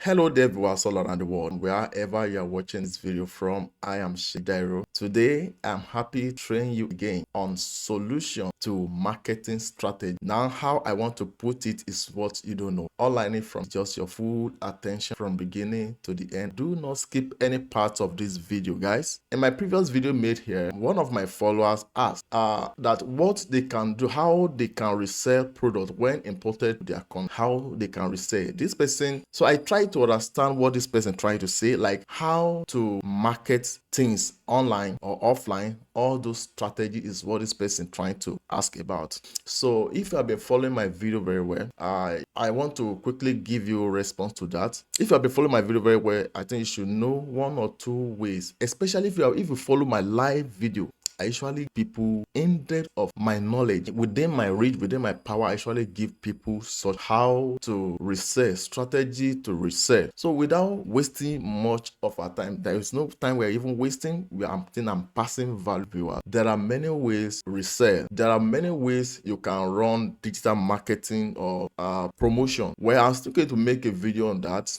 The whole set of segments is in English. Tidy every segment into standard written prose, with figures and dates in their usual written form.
Hello there, viewers all around the world. Wherever you are watching this video from, I am Shidairo. Today, I'm happy to train you again on solution to marketing strategy. Now, how I want to put it is what you don't know. All I need from just your full attention from beginning to the end. Do not skip any part of this video, guys. In my previous video made here, one of my followers asked that what they can do, how they can resell product when imported to their account, how they can resell. This person, so I tried to understand what this person trying to say, like how to market things online or offline. All those strategy is what this person trying to ask about. So if you have been following my video very well, I want to quickly give you a response to that. If you have been following my video very well, I think you should know one or two ways, especially if you follow my live video. I usually give people in depth of my knowledge within my reach, within my power. I usually give people such how to resell, strategy to resell. So without wasting much of our time, there is no time we're even wasting. I'm passing value viewers. There are many ways to resell. There are many ways you can run digital marketing or promotion. Where I'm still going to make a video on that.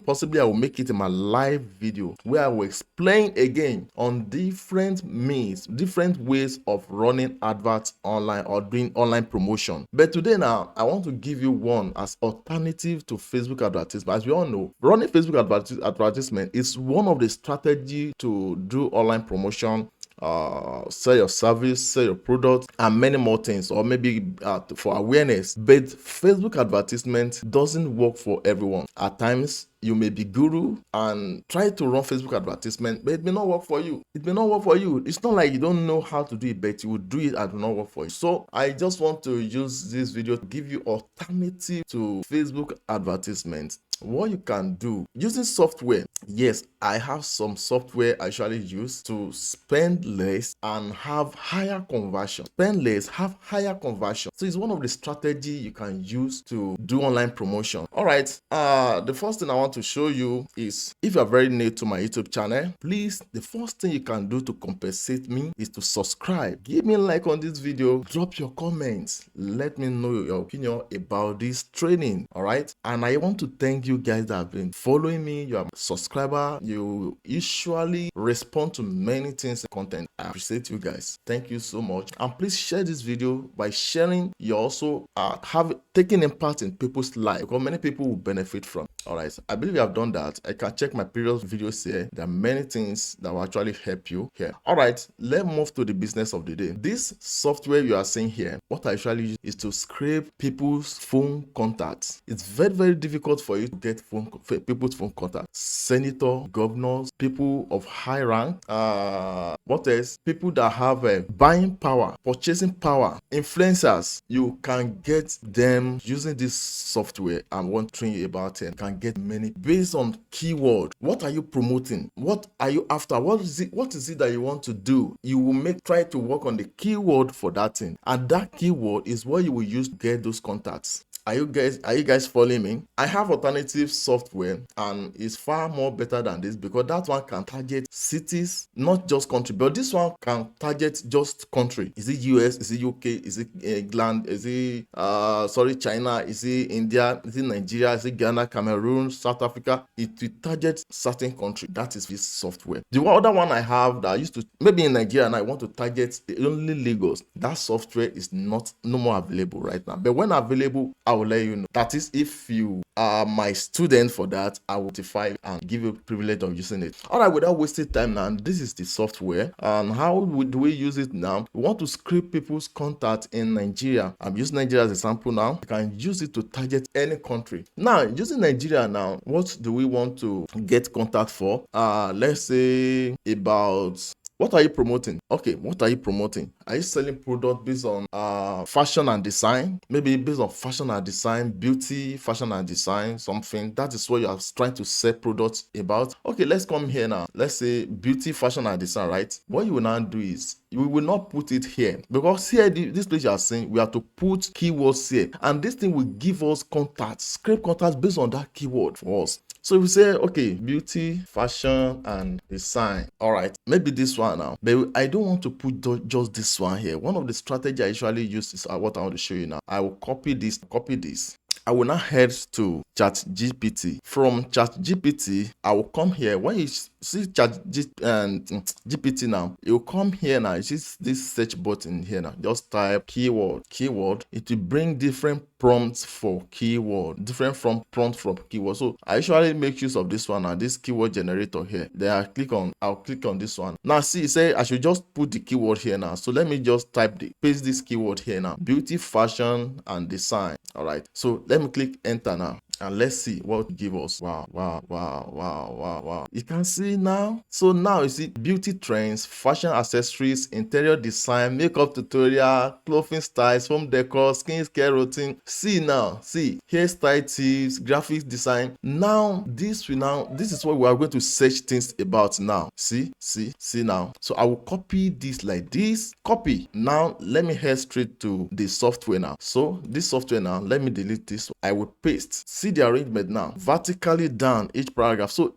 Possibly I will make it in my live video where I will explain again on different means, different ways of running adverts online or doing online promotion. But today now, I want to give you one as alternative to Facebook advertisement. As we all know, running Facebook advertisement is one of the strategies to do online promotion, sell your service, sell your product, and many more things, or maybe for awareness. But Facebook advertisement doesn't work for everyone. At times, you may be guru and try to run Facebook advertisement, but it may not work for you. It may not work for you. It's not like you don't know how to do it, but you will do it and it will not work for you. So I just want to use this video to give you alternative to Facebook advertisement. What you can do using software. Yes, I have some software I usually use to spend less and have higher conversion. Spend less, have higher conversion. So it's one of the strategy you can use to do online promotion. All right. The first thing I want to show you is, if you are very new to my YouTube channel, please, the first thing you can do to compensate me is to subscribe. Give me a like on this video. Drop your comments. Let me know your opinion about this training. All right. And I want to thank you guys that have been following me. You are a subscriber. You usually respond to many things in content. I appreciate you guys. Thank you so much. And please share this video. By sharing, you also have taken a part in people's life, because many people will benefit from. All right, I believe you have done that. I can check my previous videos here. There are many things that will actually help you here. All right, let's move to the business of the day. This software you are seeing here, what I usually use is to scrape people's phone contacts. It's very, very difficult for you to get people's phone contacts. Senator, governors, people of high rank, what else? People that have buying power, purchasing power, influencers. You can get them using this software. I want to train you about it. You can get many based on keyword. What are you promoting? What are you after? What is it that you want to do? You will try to work on the keyword for that thing, and that keyword is what you will use to get those contacts. Are you guys following me? I have alternative software and it's far more better than this, because that one can target cities, not just country, but this one can target just country. Is it US? Is it UK? Is it England? Is it China? Is it India? Is it Nigeria? Is it Ghana, Cameroon, South Africa? It will target certain country. That is this software. The other one I have that I used to, maybe in Nigeria, and I want to target only Lagos. That software is no more available right now. But when available, I will let you know. That is, if you are my student for that, I will notify and give you privilege of using it. All right, without wasting time now, this is the software. And how do we use it now? We want to scrape people's contact in Nigeria. I'm using Nigeria as an example now. You can use it to target any country. Now, using Nigeria now, what do we want to get contact for? Let's say about, what are you promoting? Okay, what are you promoting? Are you selling product based on fashion and design? Maybe based on fashion and design, beauty, fashion and design, something. That is what you are trying to sell products about. Okay, let's come here now. Let's say beauty, fashion and design, right? What you will now do is, we will not put it here, because here, this place you are saying, we have to put keywords here, and this thing will give us contacts, scrape contacts based on that keyword for us. So we say, okay, beauty, fashion, and design. All right, maybe this one now. But I don't want to put just this one here. One of the strategies I usually use is what I want to show you now. I will copy this, I will now head to ChatGPT. From ChatGPT, I will come here. When you see GPT now, you will come here now. You see this search button here now. Just type keyword. It will bring different prompts for keyword, different from prompt from keyword. So I usually make use of this one now, this keyword generator here. Then I'll click on this one. Now see, it say I should just put the keyword here now. So let me just paste this keyword here now. Beauty, fashion, and design. All right. So let me click enter now. And let's see what it give us. Wow. You can see now. So now you see beauty trends, fashion accessories, interior design, makeup tutorial, clothing styles, home decor, skincare routine. See now, see hairstyle tips, graphics design. Now this is what we are going to search things about now. See now. So I will copy this like this. Copy. Now let me head straight to the software now. So this software now, let me delete this. I will paste. See the arrangement now, vertically down each paragraph. So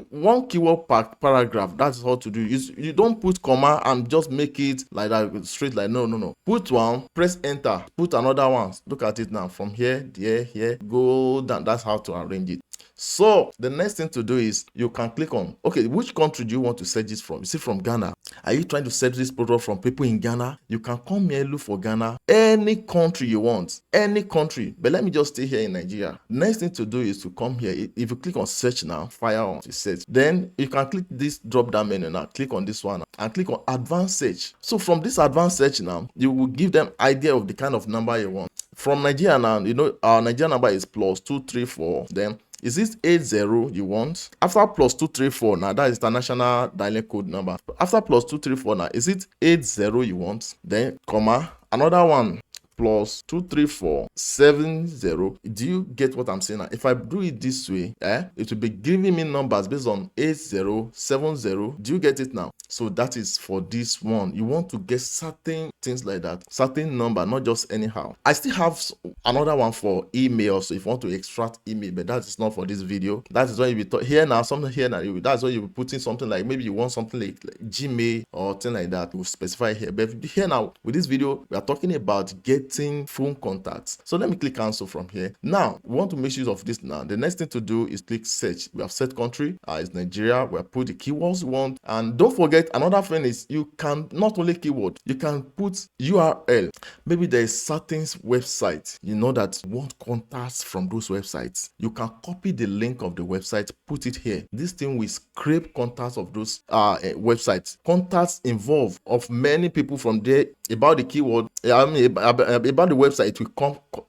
one keyword per paragraph. That's how to do. You don't put comma and just make it like that straight. Like no. Put one, press enter, put another one. Look at it now. From here, there, here, go down. That's how to arrange it. So the next thing to do is you can click on, okay, which country do you want to search this from? Is it from Ghana? Are you trying to search this product from people in Ghana? You can come here, look for Ghana, any country you want, any country. But let me just stay here in Nigeria. Next thing to do is to come here. If you click on search now, fire on to search. Then you can click this drop down menu now. Click on this one and click on advanced search. So from this advanced search now, you will give them idea of the kind of number you want. From Nigeria now, you know our Nigeria number is +234. Then is this 80 you want? After +234 now, that is international dialect code number. After +234 now, is it 80 you want? Then comma, another one +23470. Do you get what I'm saying now? If I do it this way, it will be giving me numbers based on 8070. Do you get it now? So that is for this one. You want to get certain things like that, certain number, not just anyhow. I still have another one for email. So if you want to extract email, but that is not for this video. That is why you be here now, something here now. That's why you be putting something like, maybe you want something like Gmail or thing like that. We'll specify here. But here now, with this video, we are talking about getting phone contacts. So let me click cancel from here. Now we want to make use of this now. The next thing to do is click search. We have set country, it's Nigeria. We have put the keywords we want, and don't forget another thing is you can not only keyword, you can put URL. Maybe there is certain website you know that you want contacts from those websites. You can copy the link of the website, put it here. This thing will scrape contacts of those websites. Contacts involved of many people from there about the keyword. I mean about the website.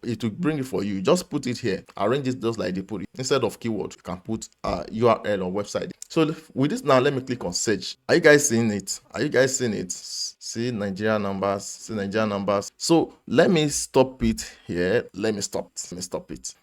It will bring it for you. Just put it here. Arrange it just like they put it. Instead of keyword, you can put URL or website. So with this now, let me click on search. Are you guys seeing it? See Nigeria numbers. So let me stop it here. Let me stop it.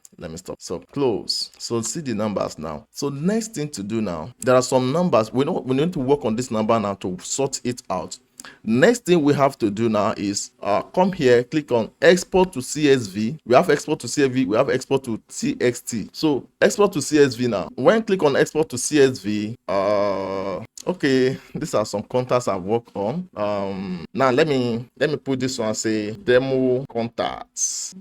So close. So see the numbers now. So next thing to do now, there are some numbers. We need to work on this number now to sort it out. Next thing we have to do now is come here, click on export to CSV. We have export to CSV, we have export to TXT. So export to CSV now. When click on export to CSV, okay, these are some contacts I've worked on. Now let me put this one, say demo contacts,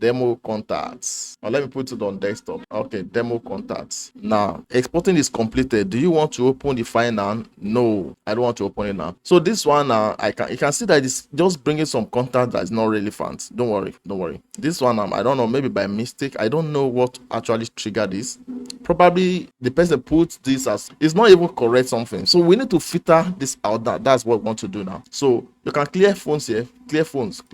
or let me put it on desktop. Okay, demo contacts. Now exporting is completed. Do you want to open the file now? No, I don't want to open it now. So this one now, you can see that it's just bringing some content that is not relevant. Don't worry. This one I don't know, maybe by mistake. I don't know what actually triggered this. Probably the person put this as, it's not even correct something. So we need to filter this out. That's what we want to do now. So you can clear phones here, clear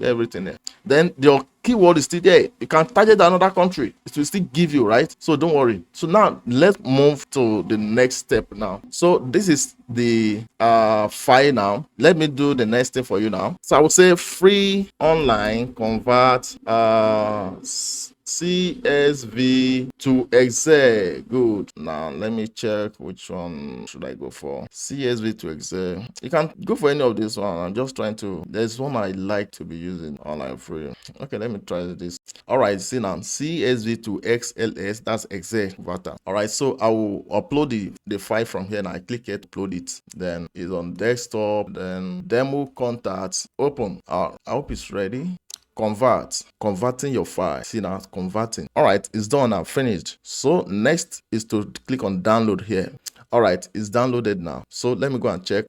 everything there. Then your keyword is still there. You can target another country. It will still give you, right? So don't worry. So now let's move to the next step now. So this is the file now. Let me do the next thing for you now. So I will say free online convert CSV to Excel. Good. Now let me check which one should I go for. CSV to Excel. You can go for any of this one. I'm just trying to. There's one I like to be using online free. Okay, let me try this. All right, see now CSV to XLS. That's Excel converter. All right, so I will upload the file from here. Now I click it, upload it. Then it's on desktop. Then demo contacts. Open. I hope it's ready. converting your file. See now, converting. All right, it's done now, finished. So next is to click on download here. All right, it's downloaded now. So let me go and check.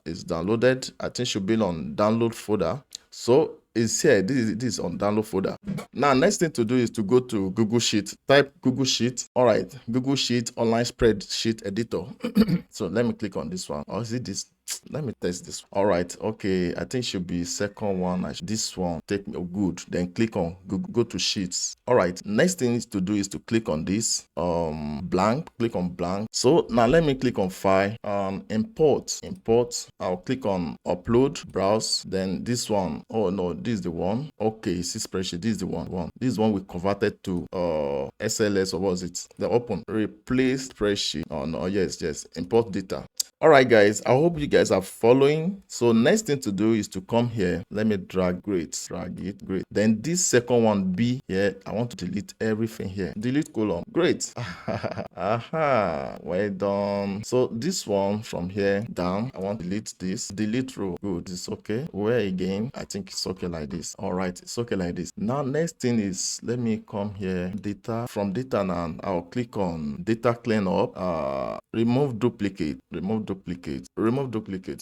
It's downloaded. I think it should be on download folder. So it's here. This is on download folder. Now, next thing to do is to go to Google Sheet. Type Google Sheet. All right, Google Sheet online spreadsheet editor. So let me click on this one. Or is it this? Let me test this. All right, okay, I think it should be second one. This one, take me good. Then click on go to sheets. All right, next thing is to do is to click on this blank. Click on blank. So now let me click on file, import. I'll click on upload, browse. Then this one, oh no, this is the one. Okay, it's this spreadsheet. This is the one. This one we converted to SLS, or what was it? The open replace spreadsheet. Oh no, yes, import data. All right, guys, I hope you guys are following. So next thing to do is to come here. Let me drag it, great. Then this second one, B here, I want to delete everything here. Delete column, great. Aha, well done. So this one from here down, I want to delete this. Delete row, good, it's okay. Where again? I think it's okay like this. All right, it's okay like this. Now, next thing is, let me come here, data. From data now, I'll click on data cleanup, remove duplicates,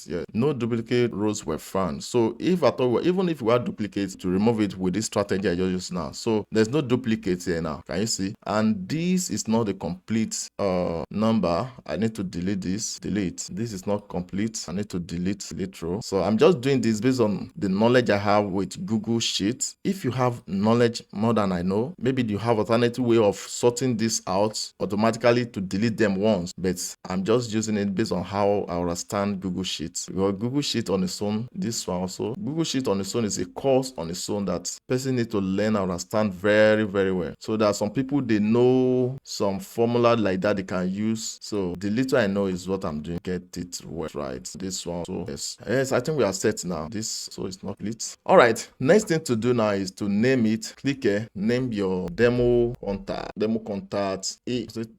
yeah. No duplicate rows were found. So if at all, even if we had duplicates, to remove it with this strategy I just used now. So there's no duplicates here now. Can you see? And this is not a complete number. I need to delete this. This is not complete. I need to delete row. So I'm just doing this based on the knowledge I have with Google Sheets. If you have knowledge more than I know, maybe you have alternative way of sorting this out automatically to delete them once. But I'm just using it based on how I understand Google Sheets. Because Google Sheet on its own, this one also, Google Sheet on its own is a course on its own that person need to learn and understand very, very well. So there are some people, they know some formula like that they can use. So the little I know is what I'm doing. Get it right. This one. So yes, I think we are set now. This, so it's not complete. All right. Next thing to do now is to name it. Click here. Name your demo contact.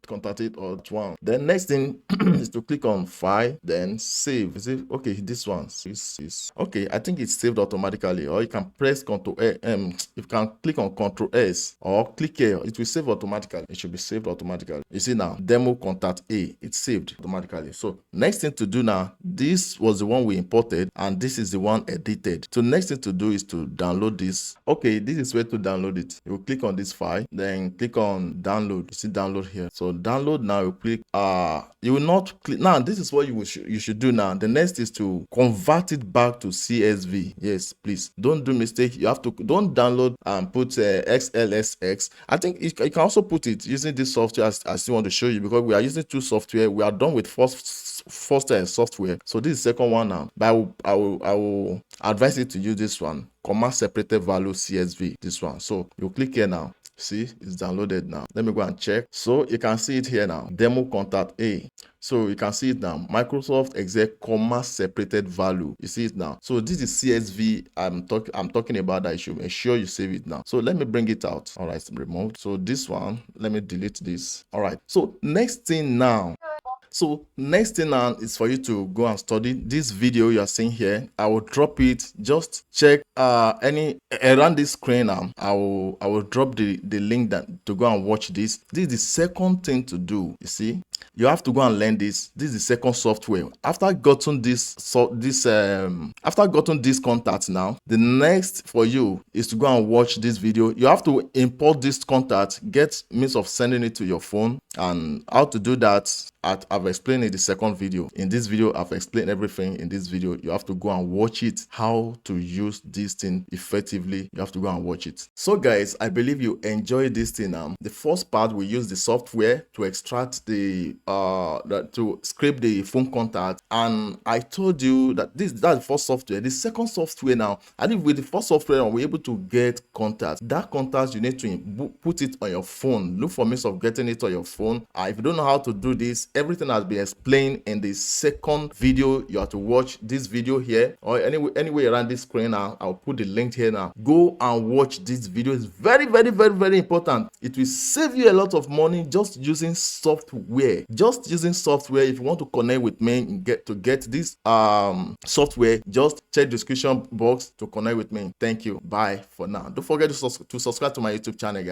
Contact it or one. Then next thing is to click on file, then save. Is it okay? This one is okay. I think it's saved automatically, or you can press Ctrl A. You can click on Ctrl S or click here. It will save automatically. It should be saved automatically. You see now, demo contact A. It's saved automatically. So next thing to do now, this was the one we imported, and this is the one edited. So next thing to do is to download this. Okay, this is where to download it. You will click on this file, then click on download. You see download here. So download now. You click. You will not click now. This is what you should do now. The next is to convert it back to CSV. Yes, please don't do mistake. You have to don't download and put XLSX. I think you can also put it using this software. I still want to show you because we are using two software. We are done with first software. So this is second one now. But I will advise you to use this one. Comma separated value CSV. This one. So you click here now. See, it's downloaded now. Let me go and check. So you can see it here now. Demo contact A. So you can see it now. Microsoft exec comma separated value. You see it now. So this is CSV I'm talking about that you should ensure you save it now. So let me bring it out. All right, removed. So this one, let me delete this. All right. So next thing now. So next thing now is for you to go and study this video you are seeing here. I will drop it. Just check any around this screen now. I will drop the link that to go and watch this. This is the second thing to do. You see, you have to go and learn this. This is the second software. After gotten this contact now, the next for you is to go and watch this video. You have to import this contact, get means of sending it to your phone, and how to do that I've explained in the second video. In this video, I've explained everything in this video. You have to go and watch it, how to use this thing effectively. You have to go and watch it. So guys, I believe you enjoyed this thing. The first part, we use the software to extract to scrape the phone contact. And I told you that that's the first software. The second software now, I think with the first software, we're able to get contact. That contact, you need to put it on your phone. Look for means of getting it on your phone. If you don't know how to do this, everything has been explained in the second video. You have to watch this video here, or anyway around this screen. I'll put the link here now. Go and watch this video. It's very, very, very, very important. It will save you a lot of money just using software. Just using software. If you want to connect with me and get this software, just check the description box to connect with me. Thank you. Bye for now. Don't forget to subscribe to my YouTube channel, guys.